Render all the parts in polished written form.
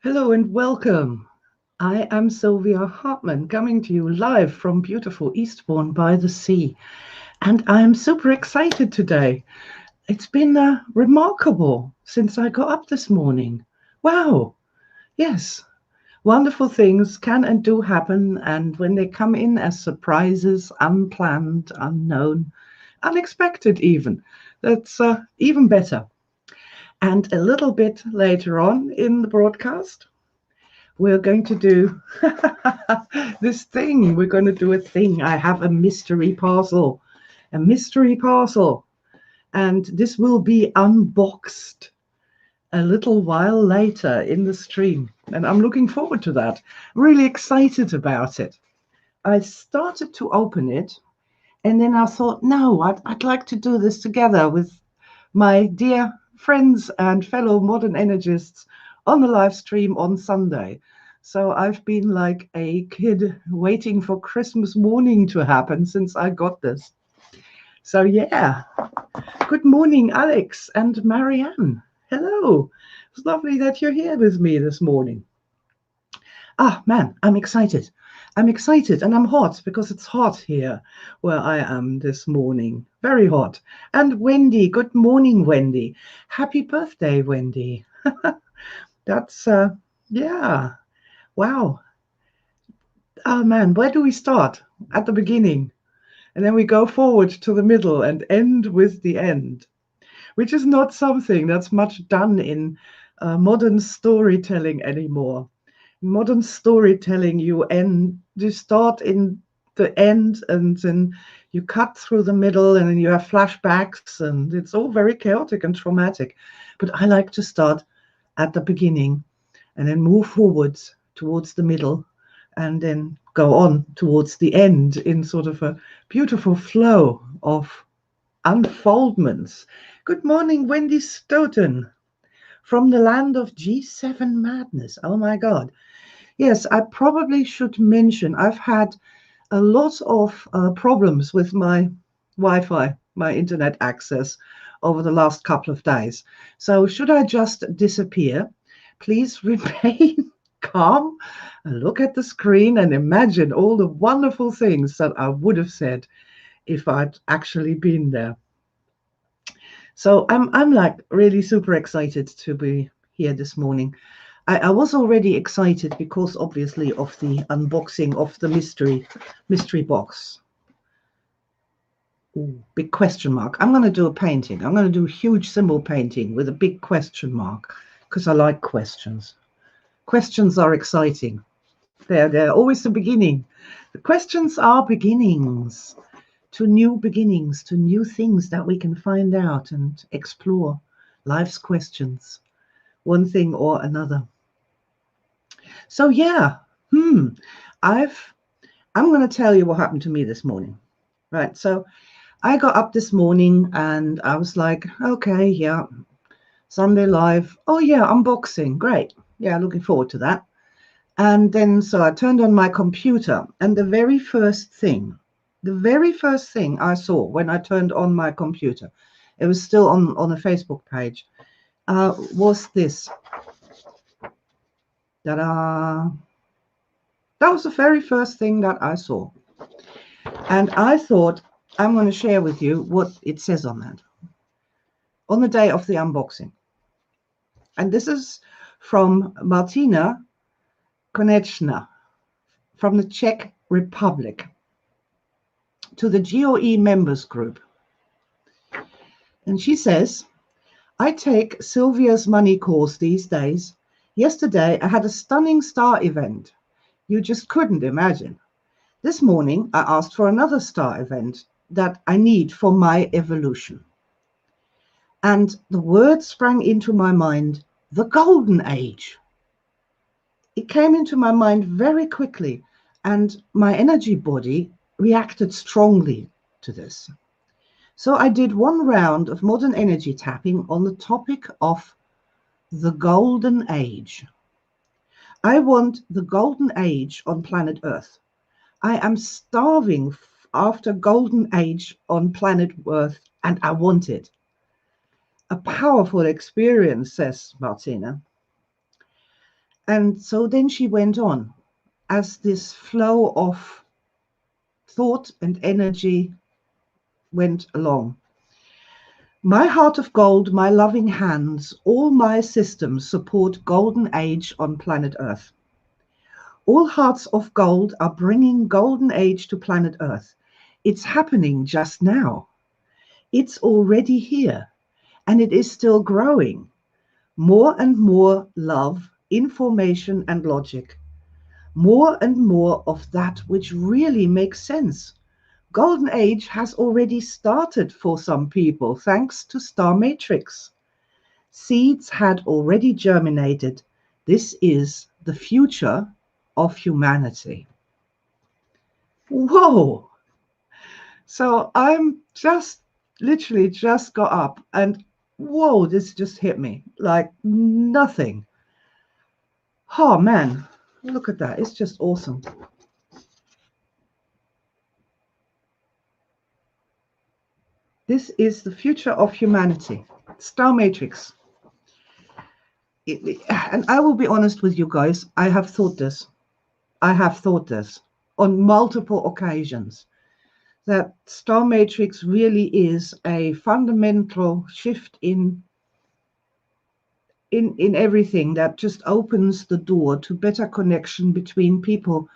Hello and welcome. I am Sylvia Hartmann, coming to you live from beautiful Eastbourne by the sea. And I'm super excited today. It's been remarkable since I got up this morning. Wow. Yes, wonderful things can and do happen. And when they come in as surprises, unplanned, unknown, unexpected, even, that's even better. And a little bit later on in the broadcast, we're going to do this thing. We're going to do a thing. I have a mystery parcel, and this will be unboxed a little while later in the stream. And I'm looking forward to that. Really excited about it. I started to open it, and then I thought, no, I'd like to do this together with my dear friends and fellow modern energists on the live stream on Sunday. So I've been like a kid waiting for Christmas morning to happen since I got this. So, yeah, good morning, Alex and Marianne. Hello. It's lovely that you're here with me this morning. Ah, man, I'm excited. I'm excited and I'm hot because it's hot here where I am this morning. Very hot. And Wendy, good morning, Wendy. Happy birthday, Wendy. That's, yeah, wow. Oh, man, where do we start? At the beginning. And then we go forward to the middle and end with the end, which is not something that's much done in modern storytelling anymore. Modern storytelling, you start in the end and then you cut through the middle and then you have flashbacks and it's all very chaotic and traumatic. But I like to start at the beginning and then move forwards towards the middle and then go on towards the end in sort of a beautiful flow of unfoldments. Good morning, Wendy Stoughton from the land of G7 madness. Oh my God. Yes, I probably should mention I've had a lot of problems with my Wi Fi, my internet access over the last couple of days. So, should I just disappear? Please remain calm and look at the screen and imagine all the wonderful things that I would have said if I'd actually been there. So I'm like really super excited to be here this morning. I was already excited because obviously of the unboxing of the mystery box. Ooh, big question mark. I'm going to do a painting. I'm going to do a huge symbol painting with a big question mark because I like questions. Questions are exciting. They're always the beginning. The questions are beginnings to new things that we can find out and explore. Life's questions, one thing or another. So yeah, I've I'm going to tell you what happened to me this morning. Right. So I got up this morning and I was like, okay, yeah, Sunday live. Oh yeah, unboxing. Great. Yeah, looking forward to that. And then so I turned on my computer and the very first thing I saw when I turned on my computer, it was still on a Facebook page, was this. Ta-da! That was the very first thing that I saw. And I thought I'm going to share with you what it says on that on the day of the unboxing. And this is from Martina Konechna from the Czech Republic to the GOE members group. And she says, I take Sylvia's money course these days. Yesterday, I had a stunning star event. You just couldn't imagine. This morning, I asked for another star event that I need for my evolution. And the word sprang into my mind, the golden age. It came into my mind very quickly, and my energy body reacted strongly to this. So I did one round of modern energy tapping on the topic of the golden age. I want the golden age on planet Earth. I am starving after golden age on planet Earth, and I want it. A powerful experience, says Martina. And so then she went on as this flow of thought and energy went along. My heart of gold, my loving hands, all my systems support golden age on planet Earth. All hearts of gold are bringing golden age to planet Earth. It's happening just now. It's already here, and it is still growing. More and more love, information, and logic. More and more of that which really makes sense. Golden Age has already started for some people, thanks to starmatrix. Seeds had already germinated. This is the future of humanity. Whoa! So I'm just literally just got up and whoa, this just hit me like nothing. Oh man, look at that. It's just awesome. This is the future of humanity. Star Matrix. And I will be honest with you guys, I have thought this. I have thought this on multiple occasions, that Star Matrix really is a fundamental shift in everything that just opens the door to better connection between people,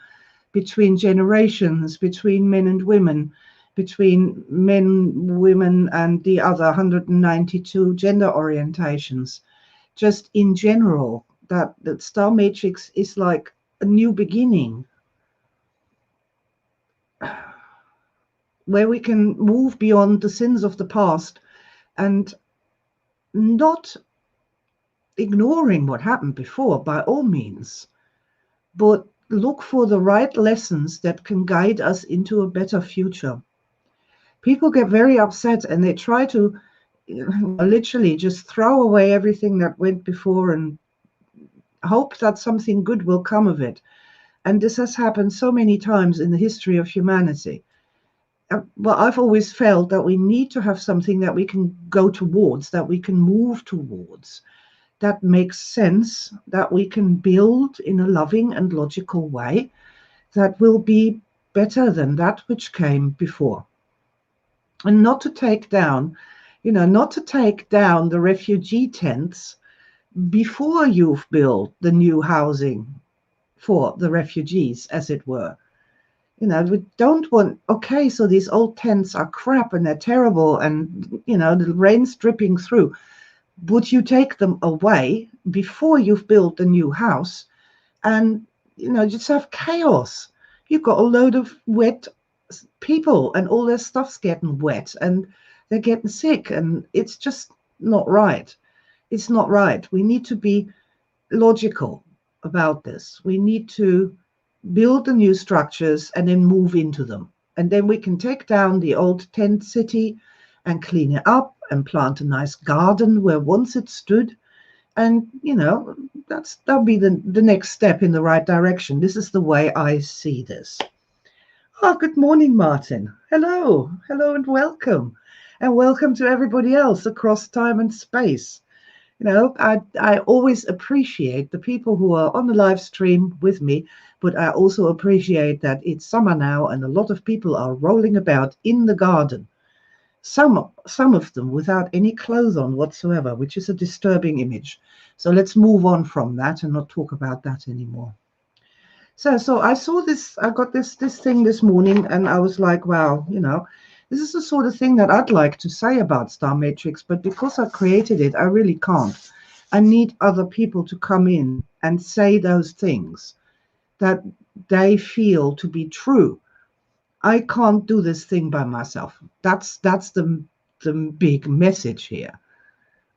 between generations, between men and women, between men, women, and the other 192 gender orientations. Just in general, that Star Matrix is like a new beginning where we can move beyond the sins of the past and not ignoring what happened before by all means, but look for the right lessons that can guide us into a better future. People get very upset and they try to literally just throw away everything that went before and hope that something good will come of it. And this has happened so many times in the history of humanity. But I've always felt that we need to have something that we can go towards, that we can move towards, that makes sense, that we can build in a loving and logical way that will be better than that which came before. And not to take down, not to take down the refugee tents before you've built the new housing for the refugees, as it were. We don't want, okay, so these old tents are crap and they're terrible and, the rain's dripping through. Would you take them away before you've built a new house and, just have chaos? You've got a load of wet people and all their stuff's getting wet and they're getting sick and it's just not right. It's not right. We need to be logical about this. We need to build the new structures and then move into them. And then we can take down the old tent city and clean it up and plant a nice garden where once it stood. And, that'll be the next step in the right direction. This is the way I see this. Oh, good morning, Martin. Hello. Hello and welcome. And welcome to everybody else across time and space. I always appreciate the people who are on the live stream with me, but I also appreciate that it's summer now and a lot of people are rolling about in the garden. Some of them without any clothes on whatsoever, which is a disturbing image. So let's move on from that and not talk about that anymore. So I saw this, I got this thing this morning and I was like, wow, this is the sort of thing that I'd like to say about Star Matrix, but because I created it, I really can't. I need other people to come in and say those things that they feel to be true. I can't do this thing by myself. That's the big message here.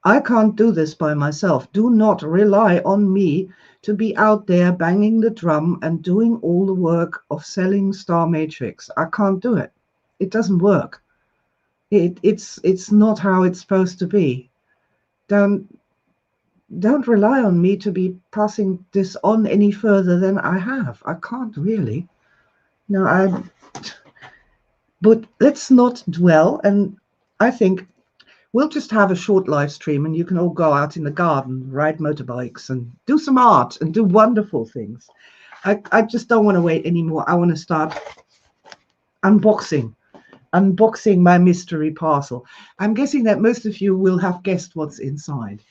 I can't do this by myself. Do not rely on me to be out there banging the drum and doing all the work of selling Star Matrix. I can't do it. It doesn't work. It's not how it's supposed to be. Don't rely on me to be passing this on any further than I have. I can't really. No, but let's not dwell. And I think we'll just have a short live stream and you can all go out in the garden, ride motorbikes and do some art and do wonderful things. I just don't want to wait anymore. I want to start unboxing my mystery parcel. I'm guessing that most of you will have guessed what's inside.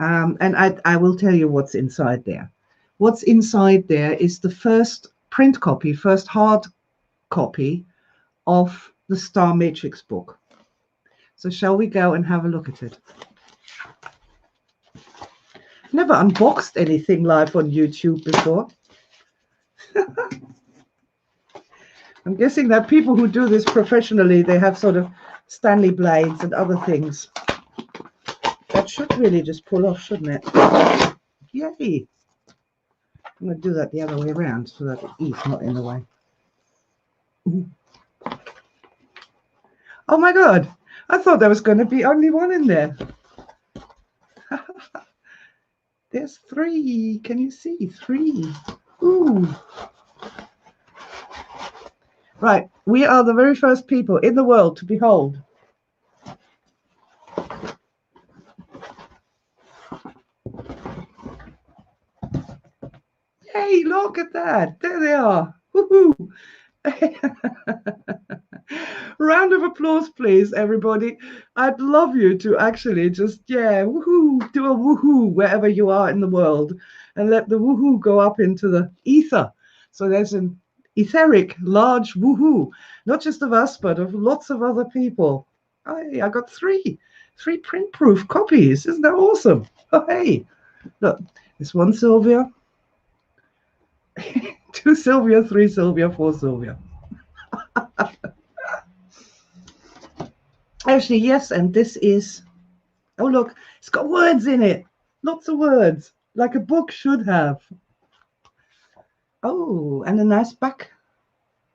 And I will tell you what's inside there. What's inside there is the first print copy, first hard copy of the Star Matrix book. So shall we go and have a look at it? Never unboxed anything live on YouTube before. I'm guessing that people who do this professionally, they have sort of Stanley blades and other things. That should really just pull off, shouldn't it? Yay! I'm going to do that the other way around so that the E's not in the way. Oh my God! I thought there was going to be only one in there. There's 3. Can you see? 3. Ooh. Right. We are the very first people in the world to behold. Hey, look at that. There they are. Woohoo. Round of applause, please, everybody. I'd love you to actually just, yeah, woohoo, do a woohoo wherever you are in the world and let the woohoo go up into the ether. So there's an etheric, large woohoo, not just of us, but of lots of other people. Hey, I got 3 print-proof copies. Isn't that awesome? Oh, hey, look, this one Sylvia, 2 Sylvia, 3 Sylvia, 4 Sylvia. Actually, yes, and this is, oh look, it's got words in it. Lots of words, like a book should have. Oh, and a nice back.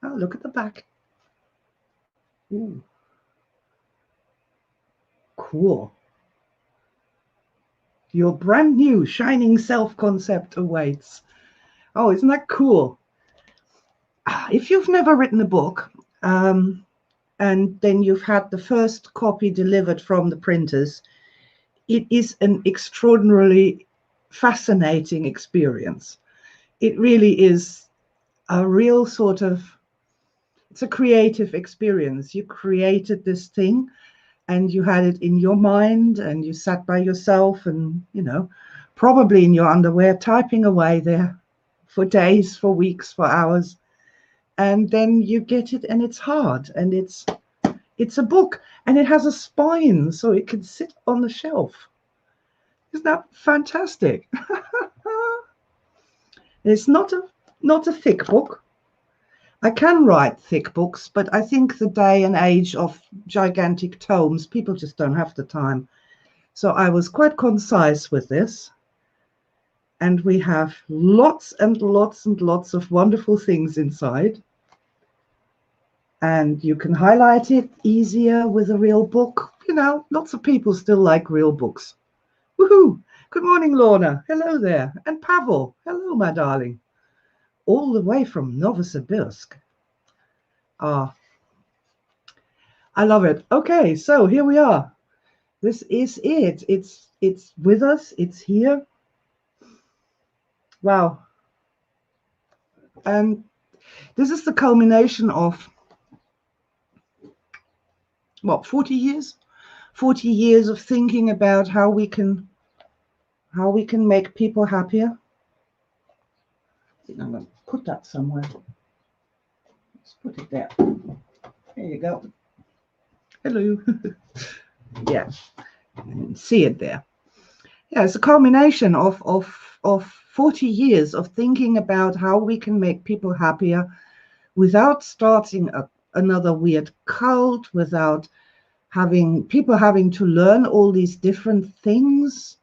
Oh, look at the back. Ooh. Cool. Your brand new shining self concept awaits. Oh, isn't that cool? If you've never written a book, and then you've had the first copy delivered from the printers, it is an extraordinarily fascinating experience. It really is a real sort of, it's a creative experience. You created this thing and you had it in your mind and you sat by yourself and, you know, probably in your underwear, typing away there for days, for weeks, for hours. And then you get it and it's hard and it's a book and it has a spine so it can sit on the shelf. Isn't that fantastic? It's not a thick book. I can write thick books, but I think the day and age of gigantic tomes, people just don't have the time. So I was quite concise with this. And we have lots and lots and lots of wonderful things inside. And you can highlight it easier with a real book. You know, lots of people still like real books. Woohoo! Good morning, Lorna. Hello there. And Pavel. Hello, my darling. All the way from Novosibirsk. Ah, I love it. Okay, so here we are. This is it. It's with us. It's here. Wow. And this is the culmination of, what, 40 years? 40 years of thinking about how we can make people happier. I think I'm going to put that somewhere. Let's put it there. There you go. Hello. Yeah, you can see it there. Yeah, it's a culmination of 40 years of thinking about how we can make people happier without starting another weird cult, without people having to learn all these different things.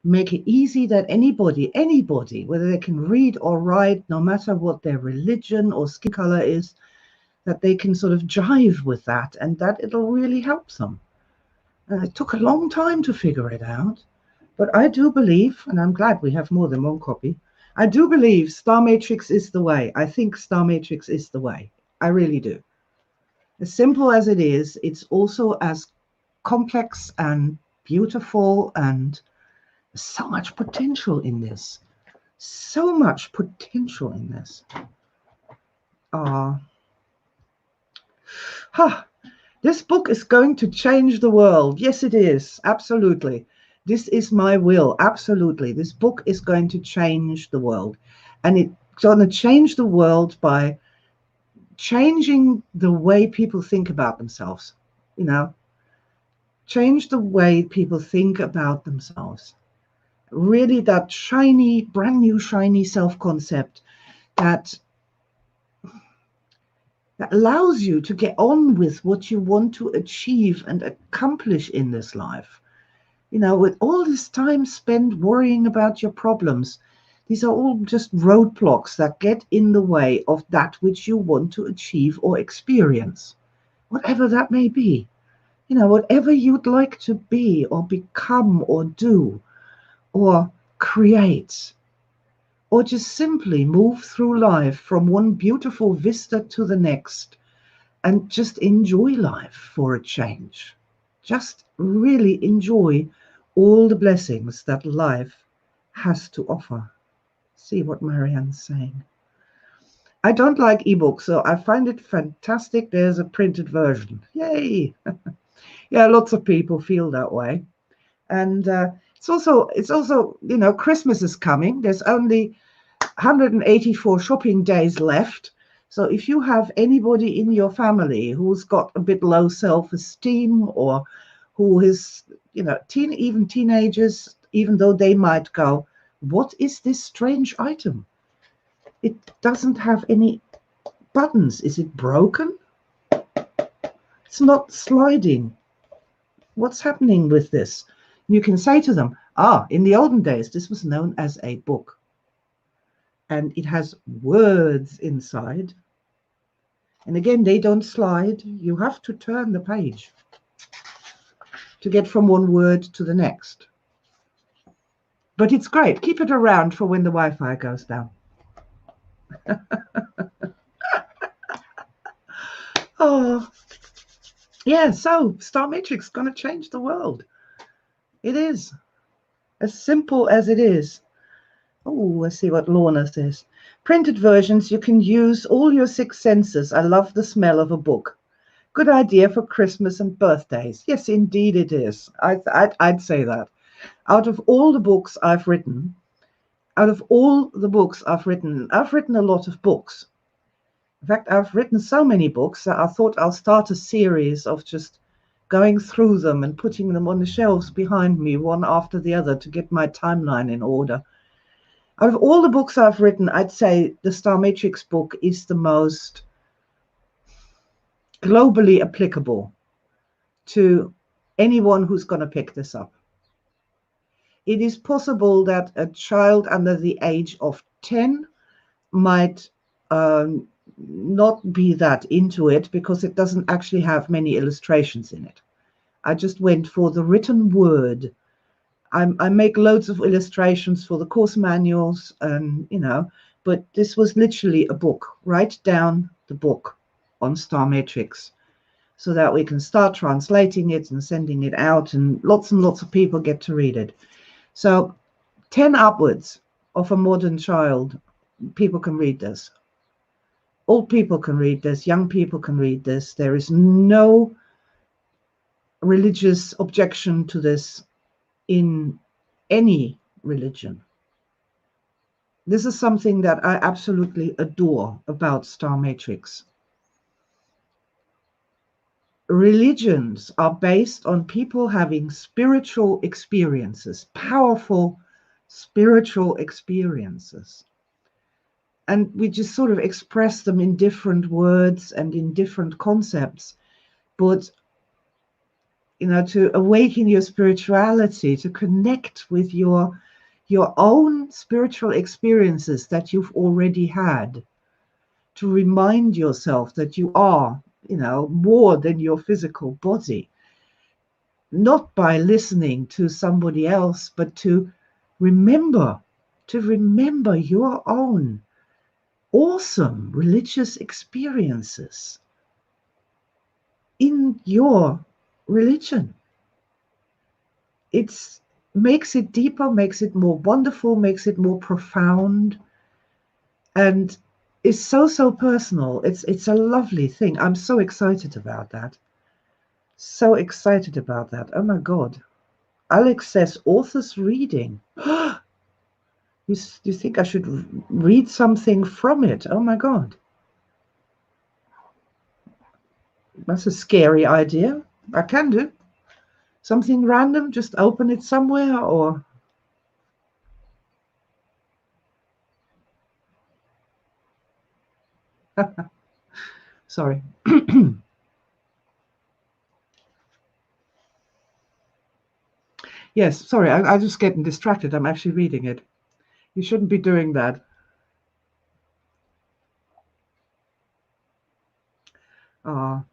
Make it easy that anybody, whether they can read or write, no matter what their religion or skin color is, that they can sort of jive with that and that it'll really help them. And it took a long time to figure it out. But I do believe, and I'm glad we have more than one copy, I do believe Star Matrix is the way. I think Star Matrix is the way. I really do. As simple as it is, it's also as complex and beautiful, and so much potential in this. So much potential in this. This book is going to change the world. Yes, it is. Absolutely. This is my will. Absolutely. This book is going to change the world. And it's going to change the world by changing the way people think about themselves. You know, change the way people think about themselves. Really, that shiny, brand new, shiny self concept that allows you to get on with what you want to achieve and accomplish in this life. You know, with all this time spent worrying about your problems, these are all just roadblocks that get in the way of that which you want to achieve or experience, whatever that may be. You know, whatever you'd like to be or become or do or create, or just simply move through life from one beautiful vista to the next and just enjoy life for a change. Just really enjoy all the blessings that life has to offer. See what Marianne's saying. I don't like ebooks, so I find it fantastic there's a printed version. Yay! Yeah, lots of people feel that way. And it's also, you know, Christmas is coming. There's only 184 shopping days left. So if you have anybody in your family who's got a bit low self-esteem, or who is, you know, even teenagers, even though they might go, what is this strange item? It doesn't have any buttons. Is it broken? It's not sliding. What's happening with this? You can say to them, in the olden days, this was known as a book. And it has words inside. And again, they don't slide. You have to turn the page to get from one word to the next. But it's great. Keep it around for when the Wi-Fi goes down. Oh, yeah. So Star Matrix is going to change the world. It is. As simple as it is. Oh, let's see what Lorna says. Printed versions, you can use all your 6 senses. I love the smell of a book. Good idea for Christmas and birthdays. Yes, indeed it is. I'd say that. Out of all the books I've written, I've written a lot of books. In fact, I've written so many books that I thought I'll start a series of just going through them and putting them on the shelves behind me, one after the other, to get my timeline in order. Out of all the books I've written, I'd say the Star Matrix book is the most globally applicable to anyone who's going to pick this up. It is possible that a child under the age of 10 might not be that into it, because it doesn't actually have many illustrations in it. I just went for the written word. I make loads of illustrations for the course manuals, and you know, but this was literally a book. Write down the book on Star Matrix so that we can start translating it and sending it out, and lots of people get to read it. So 10 upwards of a modern child, people can read this. Old people can read this. Young people can read this. There is no religious objection to this in any religion. This is something that I absolutely adore about Star Matrix. Religions are based on people having spiritual experiences, powerful spiritual experiences. And we just sort of express them in different words and in different concepts. But, you know, to awaken your spirituality, to connect with your own spiritual experiences that you've already had, to remind yourself that you are, you know, more than your physical body, not by listening to somebody else, but to remember your own awesome religious experiences in your religion. It makes it deeper, makes it more wonderful, makes it more profound, and is so personal. It's a lovely thing. I'm so excited about that. So excited about that. Oh my God. Alex says author's reading. You think I should read something from it? Oh my God. That's a scary idea. I can do something random, just open it somewhere or. Sorry. Yes, sorry, I'm just getting distracted. I'm actually reading it. You shouldn't be doing that. Ah.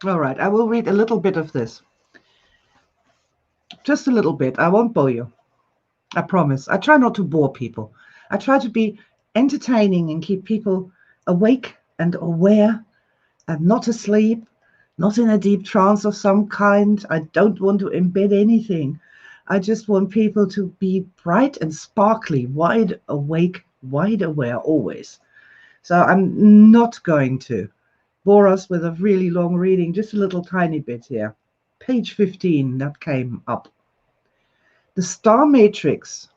All right, I will read a little bit of this. Just a little bit. I won't bore you. I promise. I try not to bore people. I try to be entertaining and keep people awake and aware and not asleep, not in a deep trance of some kind. I don't want to embed anything. I just want people to be bright and sparkly, wide awake, wide aware always. So I'm not going to bore us with a really long reading, just a little tiny bit here. Page 15, that came up. The star matrix.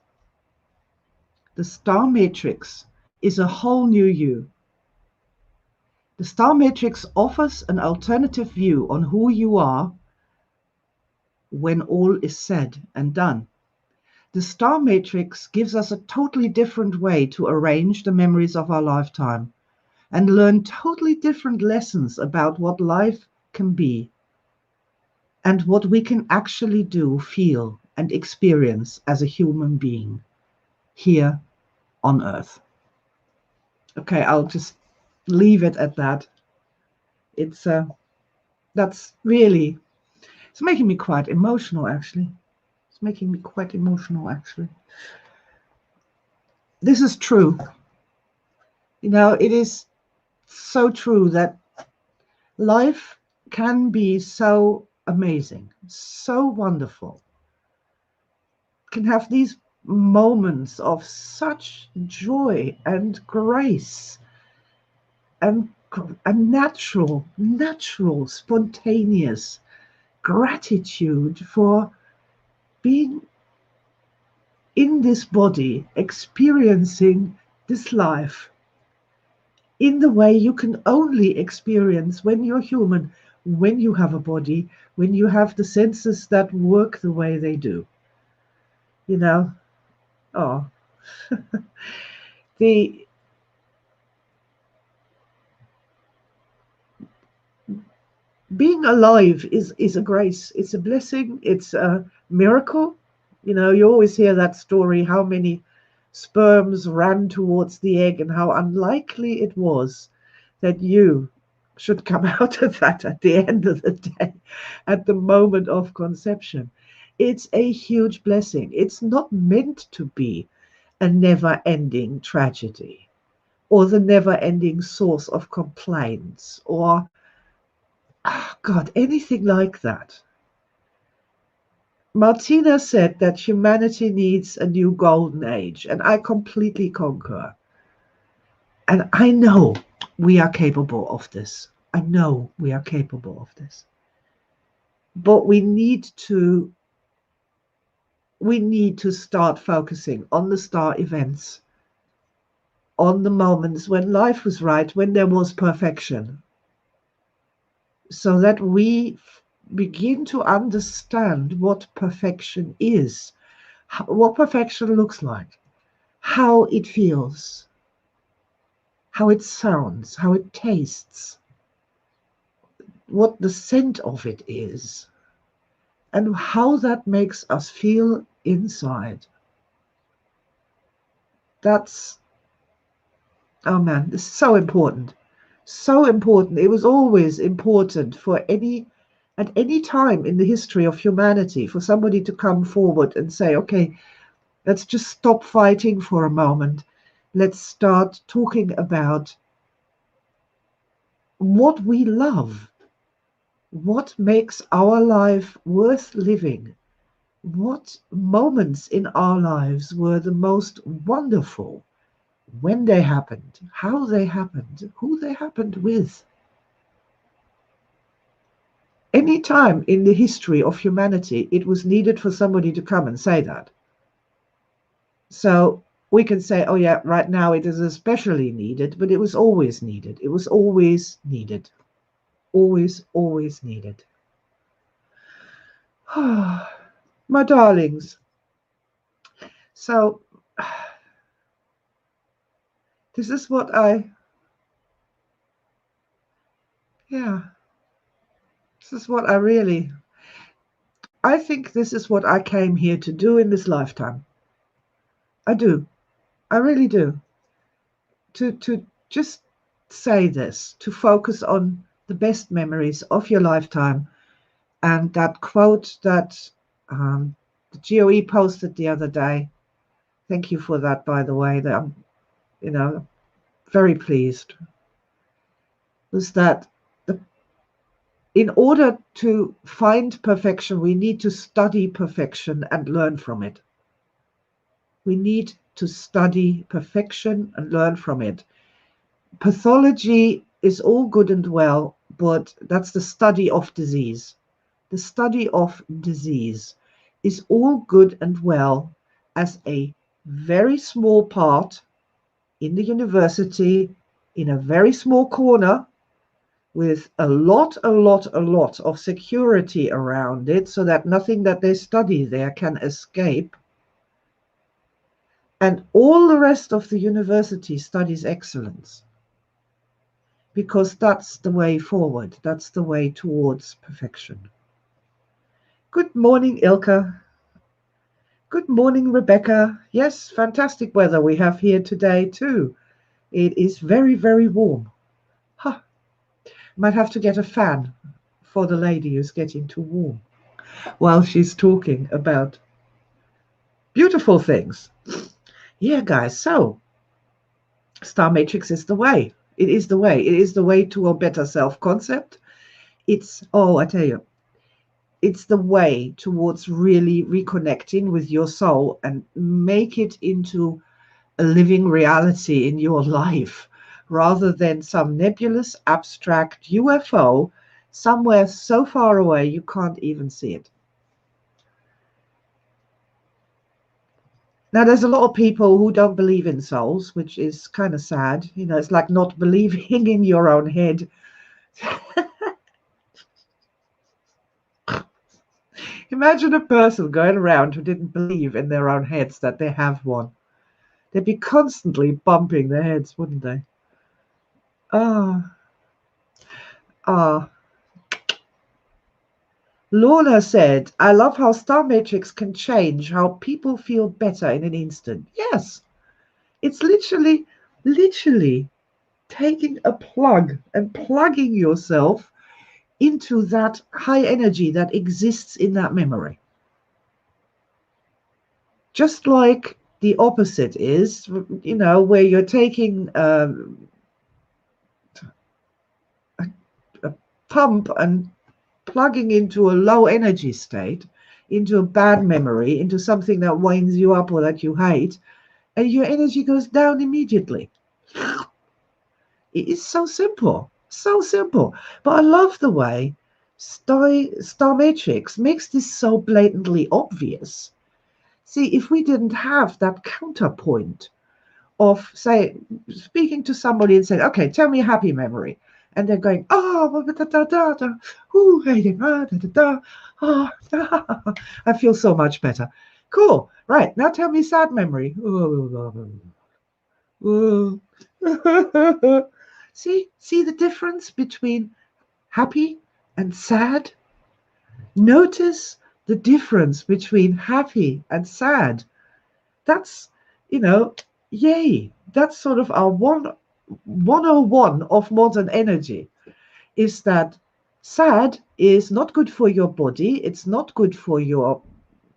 The star matrix is a whole new you. The star matrix offers an alternative view on who you are when all is said and done. The star matrix gives us a totally different way to arrange the memories of our lifetime and learn totally different lessons about what life can be and what we can actually do, feel, and experience as a human being here on Earth. Okay, I'll just leave it at that. It's that's really, it's making me quite emotional actually. It's making me quite emotional actually. This is true. You know, it is so true that life can be so amazing, so wonderful. Can have these moments of such joy and grace and a natural, spontaneous gratitude for being in this body, experiencing this life in the way you can only experience when you're human, when you have a body, when you have the senses that work the way they do. You know, oh, the being alive is a grace. It's a blessing. It's a miracle. You know, you always hear that story, how many sperms ran towards the egg and how unlikely it was that you should come out of that at the end of the day, at the moment of conception. It's a huge blessing. It's not meant to be a never ending tragedy or the never ending source of complaints or, oh God, anything like that. Martina said that humanity needs a new golden age, and I completely concur. And I know we are capable of this. I know we are capable of this. But we need to start focusing on the star events, on the moments when life was right, when there was perfection, so that we begin to understand what perfection is, what perfection looks like, how it feels, how it sounds, how it tastes, what the scent of it is, and how that makes us feel inside. That's, oh man, this is so important. So important. It was always important for at any time in the history of humanity for somebody to come forward and say, okay, let's just stop fighting for a moment. Let's start talking about what we love, what makes our life worth living, what moments in our lives were the most wonderful, when they happened, how they happened, who they happened with. Any time in the history of humanity, it was needed for somebody to come and say that. So we can say, oh yeah, right now it is especially needed, but it was always needed. It was always needed. Always, always needed. My darlings. So this is what this is what I think this is what I came here to do in this lifetime. I do. I really do. To just say this, to focus on the best memories of your lifetime. And that quote that the GOE posted the other day, thank you for that, by the way, that I'm, very pleased, was that in order to find perfection, we need to study perfection and learn from it. We need to study perfection and learn from it. Pathology is all good and well, but that's the study of disease. The study of disease is all good and well as a very small part in the university, in a very small corner, with a lot of security around it, so that nothing that they study there can escape. And all the rest of the university studies excellence, because that's the way forward. That's the way towards perfection. Good morning, Ilka. Good morning, Rebecca. Yes, fantastic weather we have here today too. It is very, very warm. Huh. Might have to get a fan for the lady who's getting too warm while she's talking about beautiful things. Yeah, guys, so Star Matrix is the way. It is the way. It is the way to a better self-concept. I tell you, it's the way towards really reconnecting with your soul and make it into a living reality in your life, rather than some nebulous, abstract UFO somewhere so far away you can't even see it. Now, there's a lot of people who don't believe in souls, which is kind of sad. It's like not believing in your own head. Imagine a person going around who didn't believe in their own heads that they have one. They'd be constantly bumping their heads, wouldn't they? Lorna said, I love how Star Matrix can change how people feel better in an instant. Yes, it's literally taking a plug and plugging yourself into that high energy that exists in that memory. Just like the opposite is, where you're taking a pump and plugging into a low energy state, into a bad memory, into something that winds you up or that you hate, and your energy goes down immediately. It is so simple, so simple. But I love the way Star Matrix makes this so blatantly obvious. See, if we didn't have that counterpoint of, say, speaking to somebody and saying, okay, tell me a happy memory. And they're going, oh, da, da, da, da, ooh, da, da, da, da, oh, da. I feel so much better. Cool. Right. Now tell me a sad memory. See the difference between happy and sad? Notice the difference between happy and sad. That's, yay. That's sort of our 101 of modern energy, is that sad is not good for your body. It's not good for your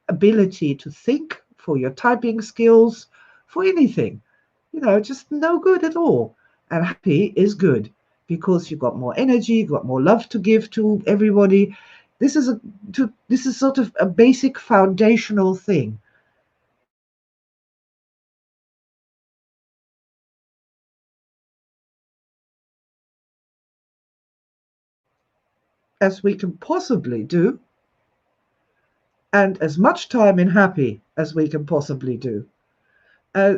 ability to think, for your typing skills, for anything. Just no good at all. And happy is good, because you've got more energy, you've got more love to give to everybody. This is sort of a basic foundational thing. As we can possibly do, and as much time in happy as we can possibly do. Uh,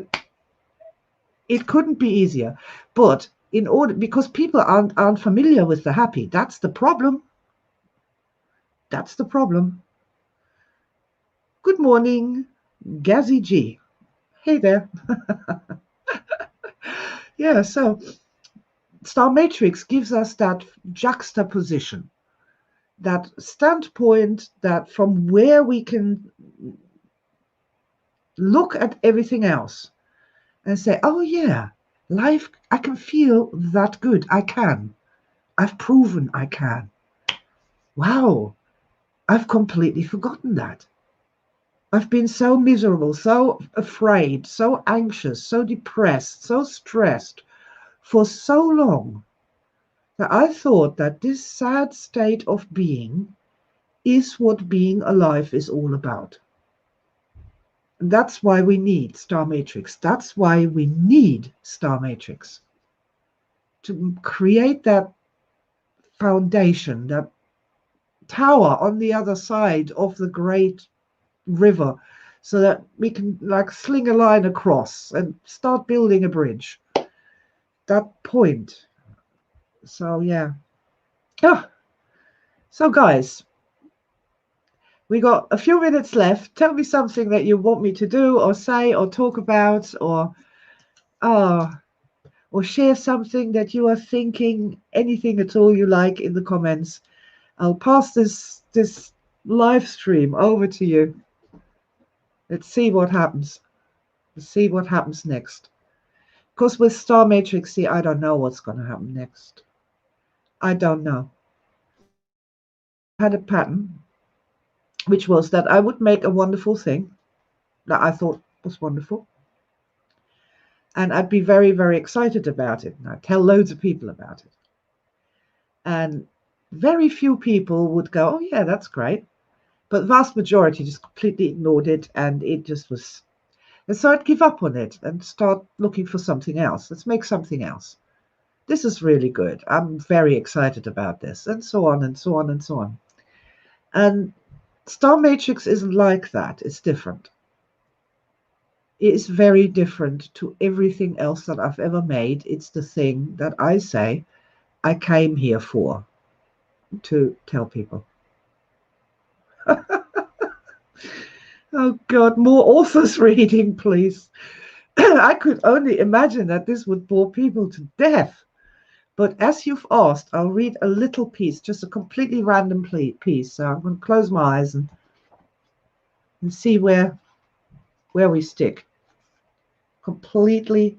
it couldn't be easier, but in order, because people aren't familiar with the happy, that's the problem. That's the problem. Good morning, Gazzy G. Hey there. Yeah, so Star Matrix gives us that juxtaposition, that standpoint, that from where we can look at everything else and say, oh yeah, life, I can feel that good. I can. I've proven I can. Wow, I've completely forgotten that. I've been so miserable, so afraid, so anxious, so depressed, so stressed for so long that I thought that this sad state of being is what being alive is all about. And that's why we need Star Matrix. That's why we need Star Matrix to create that foundation, that tower on the other side of the great river, so that we can like sling a line across and start building a bridge. That point. So yeah. Oh, so guys, we got a few minutes left. Tell me something that you want me to do or say or talk about, uh, or share something that you are thinking, anything at all you like in the comments. I'll pass this live stream over to you. Let's see what happens. Let's see what happens next. Because with Star Matrix, see, I don't know what's going to happen next. I don't know. I had a pattern, which was that I would make a wonderful thing that I thought was wonderful. And I'd be very, very excited about it. And I'd tell loads of people about it. And very few people would go, oh, yeah, that's great. But the vast majority just completely ignored it. And it just was. And so I'd give up on it and start looking for something else. Let's make something else. This is really good. I'm very excited about this. And so on and so on and so on. And Star Matrix isn't like that. It's different. It is very different to everything else that I've ever made. It's the thing that I say I came here for, to tell people. Oh God, more authors reading, please. I could only imagine that this would bore people to death. But as you've asked, I'll read a little piece, just a completely random piece. So I'm going to close my eyes and see where we stick. Completely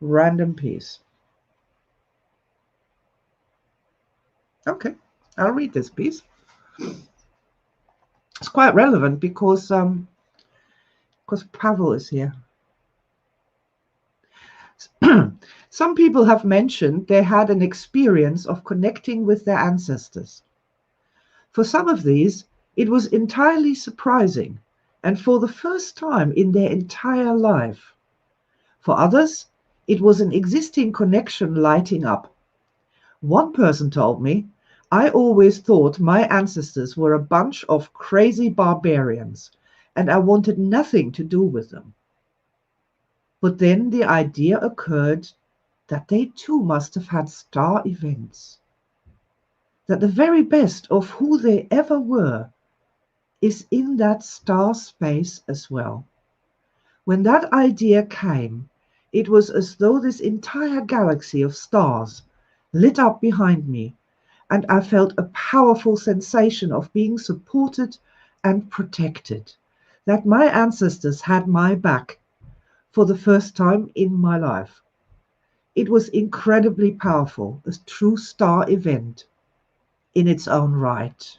random piece. Okay, I'll read this piece. It's quite relevant because Pavel is here. Some people have mentioned they had an experience of connecting with their ancestors. For some of these, it was entirely surprising and for the first time in their entire life. For others, it was an existing connection lighting up. One person told me, I always thought my ancestors were a bunch of crazy barbarians, and I wanted nothing to do with them. But then the idea occurred that they too must have had star events, that the very best of who they ever were is in that star space as well. When that idea came, it was as though this entire galaxy of stars lit up behind me, and I felt a powerful sensation of being supported and protected, that my ancestors had my back for the first time in my life. It was incredibly powerful, a true star event in its own right.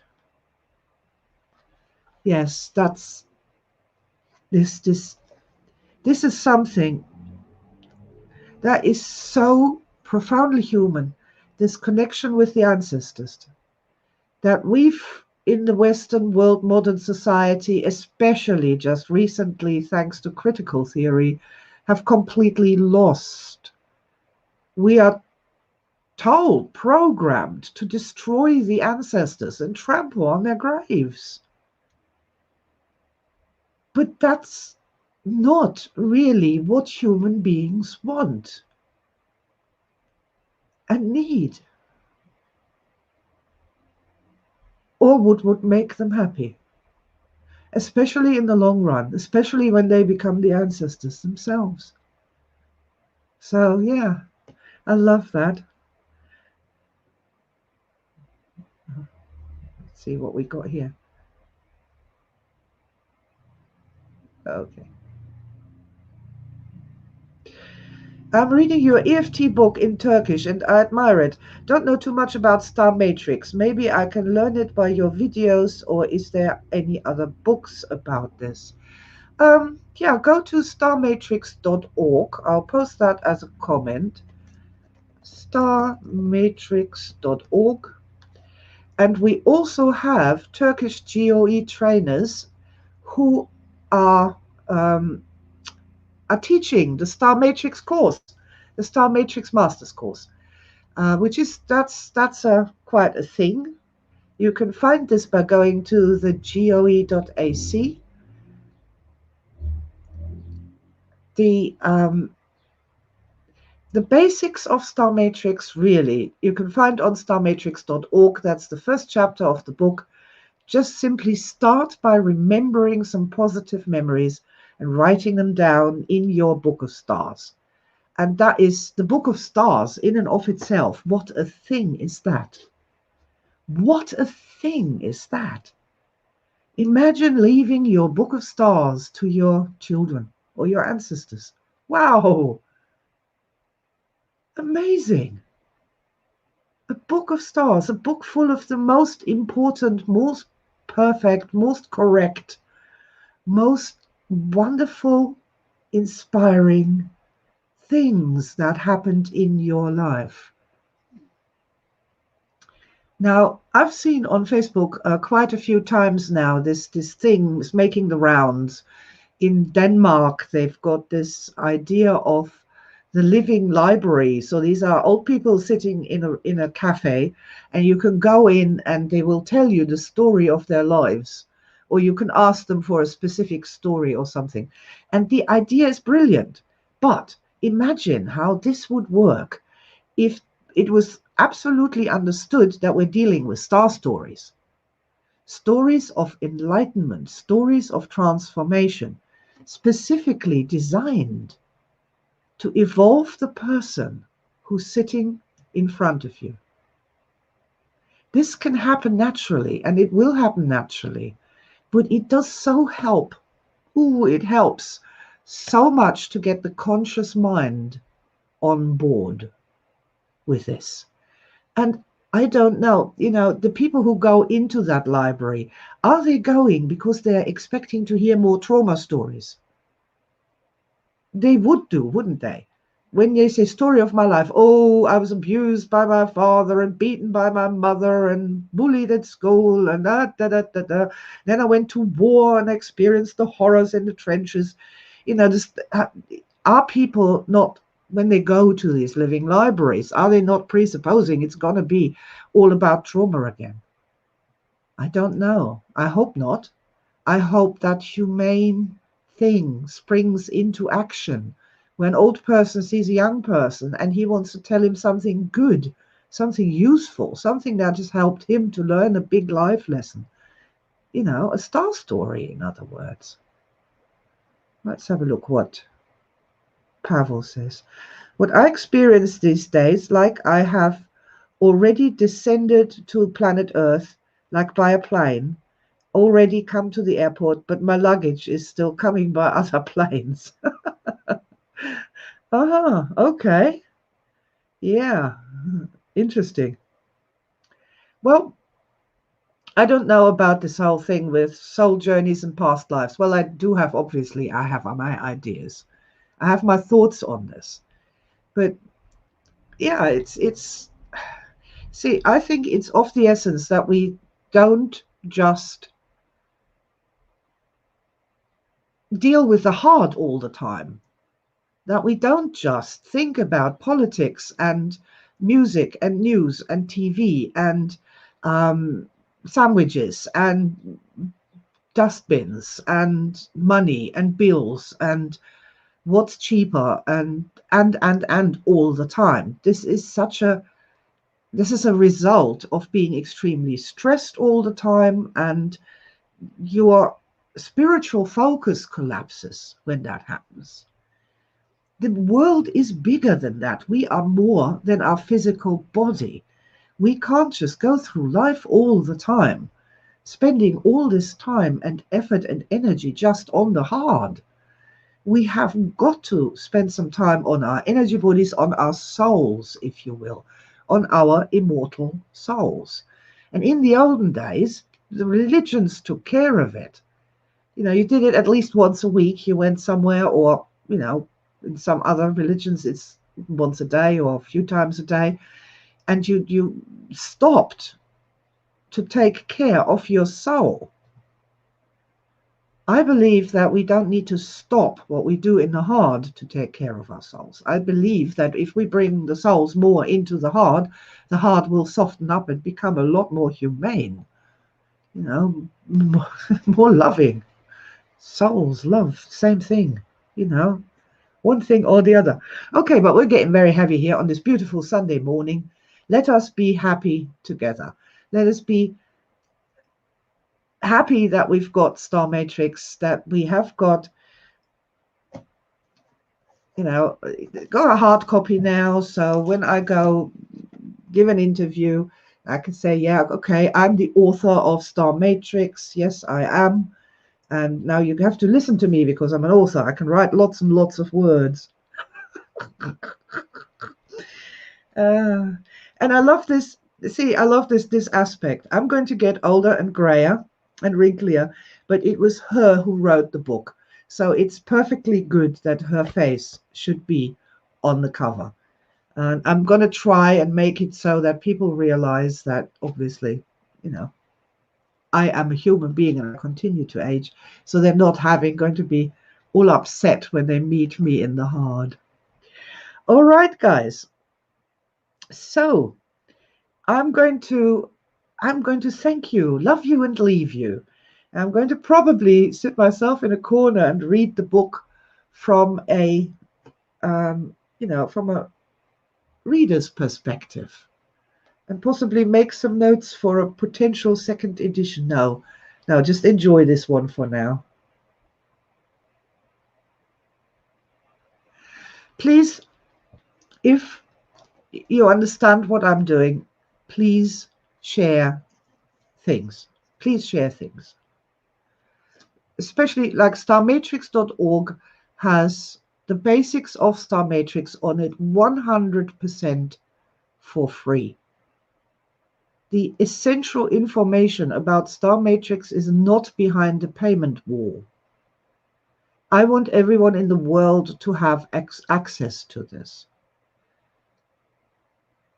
Yes, that's this is something that is so profoundly human this connection with the ancestors that we've, in the Western world, modern society, especially just recently, thanks to critical theory, have completely lost. We are told, programmed to destroy the ancestors and trample on their graves. But that's not really what human beings want and need, or what would make them happy, especially in the long run, especially when they become the ancestors themselves. So, yeah, I love that. Let's see what we got here. Okay. I'm reading your EFT book in Turkish and I admire it. Don't know too much about starmatrix. Maybe I can learn it by your videos, or is there any other books about this? Yeah, go to starmatrix.org. I'll post that as a comment. Starmatrix.org. And we also have Turkish GOE trainers who are teaching the Star Matrix course, the Star Matrix Masters course, which is that's quite a thing. You can find this by going to the goe.ac. The basics of Star Matrix, really, you can find on starmatrix.org. That's the first chapter of the book. Just simply start by remembering some positive memories and writing them down in your book of stars. And that is the book of stars in and of itself. What a thing is that? What a thing is that? Imagine leaving your book of stars to your children or your ancestors. Wow! Amazing. A book of stars, a book full of the most important, most perfect, most correct, most wonderful, inspiring things that happened in your life. Now, I've seen on Facebook quite a few times now this thing is making the rounds. In Denmark, they've got this idea of the living library. So these are old people sitting in a cafe, and you can go in and they will tell you the story of their lives, or you can ask them for a specific story or something. And the idea is brilliant. But imagine how this would work if it was absolutely understood that we're dealing with star stories, stories of enlightenment, stories of transformation, specifically designed to evolve the person who's sitting in front of you. This can happen naturally, and it will happen naturally, but it does so help. It helps so much to get the conscious mind on board with this. And I don't know, the people who go into that library, are they going because they're expecting to hear more trauma stories? They would do, wouldn't they? When they say story of my life, oh, I was abused by my father and beaten by my mother and bullied at school and da. Then I went to war and experienced the horrors in the trenches. Are people not, when they go to these living libraries, are they not presupposing it's going to be all about trauma again? I don't know. I hope not. I hope that humane thing springs into action when an old person sees a young person and he wants to tell him something good, something useful, something that has helped him to learn a big life lesson. A star story, in other words. Let's have a look what Pavel says. What I experience these days, like I have already descended to planet Earth, like by a plane, already come to the airport, but my luggage is still coming by other planes. Okay. Yeah, interesting. Well, I don't know about this whole thing with soul journeys and past lives. Well, obviously, I have my ideas. I have my thoughts on this. But yeah, it's See, I think it's of the essence that we don't just deal with the heart all the time, that we don't just think about politics and music and news and TV and um, sandwiches and dustbins and money and bills and what's cheaper and all the time. This is a result of being extremely stressed all the time, and your spiritual focus collapses when that happens. The world is bigger than that. We are more than our physical body. We can't just go through life all the time, spending all this time and effort and energy just on the hard. We have got to spend some time on our energy bodies, on our souls, if you will, on our immortal souls. And in the olden days, the religions took care of it. You know, you did it at least once a week. You went somewhere, or, you know, in some other religions, it's once a day or a few times a day. And you stopped to take care of your soul. I believe that we don't need to stop what we do in the hard to take care of our souls. I believe that if we bring the souls more into the heart will soften up and become a lot more humane, you know, more loving. Souls, love, same thing, you know, one thing or the other. Okay, but we're getting very heavy here on this beautiful Sunday morning. Let us be happy together. Let us be happy that we've got Star Matrix, that we have got, you know, got a hard copy now. So when I go give an interview, I can say, yeah, okay, I'm the author of Star Matrix. Yes, I am. And now you have to listen to me because I'm an author. I can write lots and lots of words. And I love this. See, I love this aspect. I'm going to get older and grayer and wrinklier, but it was her who wrote the book. So it's perfectly good that her face should be on the cover. And I'm going to try and make it so that people realize that, obviously, you know, I am a human being and I continue to age. So they're not going to be all upset when they meet me in the hard. All right, guys. So I'm going to thank you, love you, and leave you. I'm going to probably sit myself in a corner and read the book from a from a reader's perspective, and possibly make some notes for a potential second edition. No, just enjoy this one for now. Please, if you understand what I'm doing, please share things. Please share things. Especially like starmatrix.org has the basics of Star Matrix on it 100% for free. The essential information about Star Matrix is not behind the payment wall. I want everyone in the world to have access to this.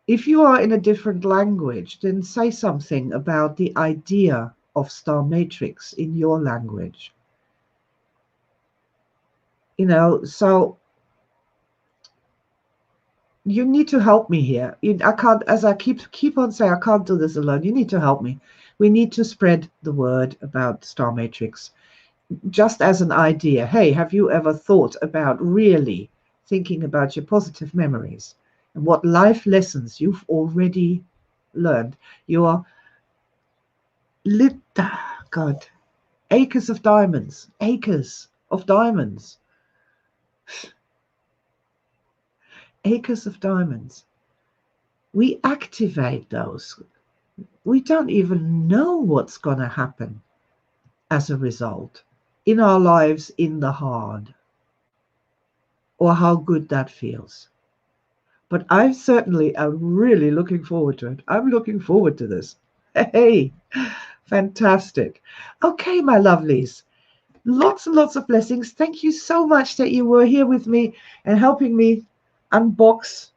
If you are in a different language, then say something about the idea of Star Matrix in your language. You know, so you need to help me here. I can't, as I keep on saying, I can't do this alone. You need to help me. We need to spread the word about Star Matrix. Just as an idea, hey, have you ever thought about really thinking about your positive memories and what life lessons you've already learned? Your God, acres of diamonds, acres of diamonds. Acres of diamonds. We activate those. We don't even know what's going to happen as a result in our lives in the hard, or how good that feels. But I certainly am really looking forward to it. I'm looking forward to this. Hey, fantastic. Okay, my lovelies. Lots and lots of blessings. Thank you so much that you were here with me and helping me unbox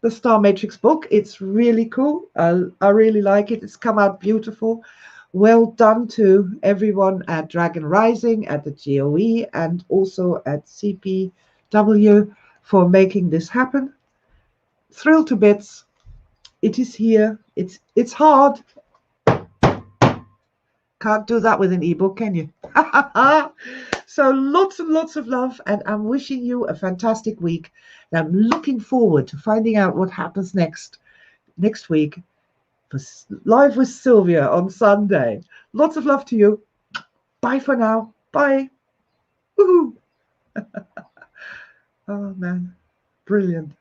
the Star Matrix book. It's really cool. I really like it. It's come out beautiful. Well done to everyone at Dragon Rising, at the GOE, and also at CPW for making this happen. Thrilled to bits. It is here. It's hard. Can't do that with an ebook, can you? So lots and lots of love, and I'm wishing you a fantastic week. And I'm looking forward to finding out what happens next week for Live with Sylvia on Sunday. Lots of love to you. Bye for now. Bye. Woohoo. Oh man, brilliant.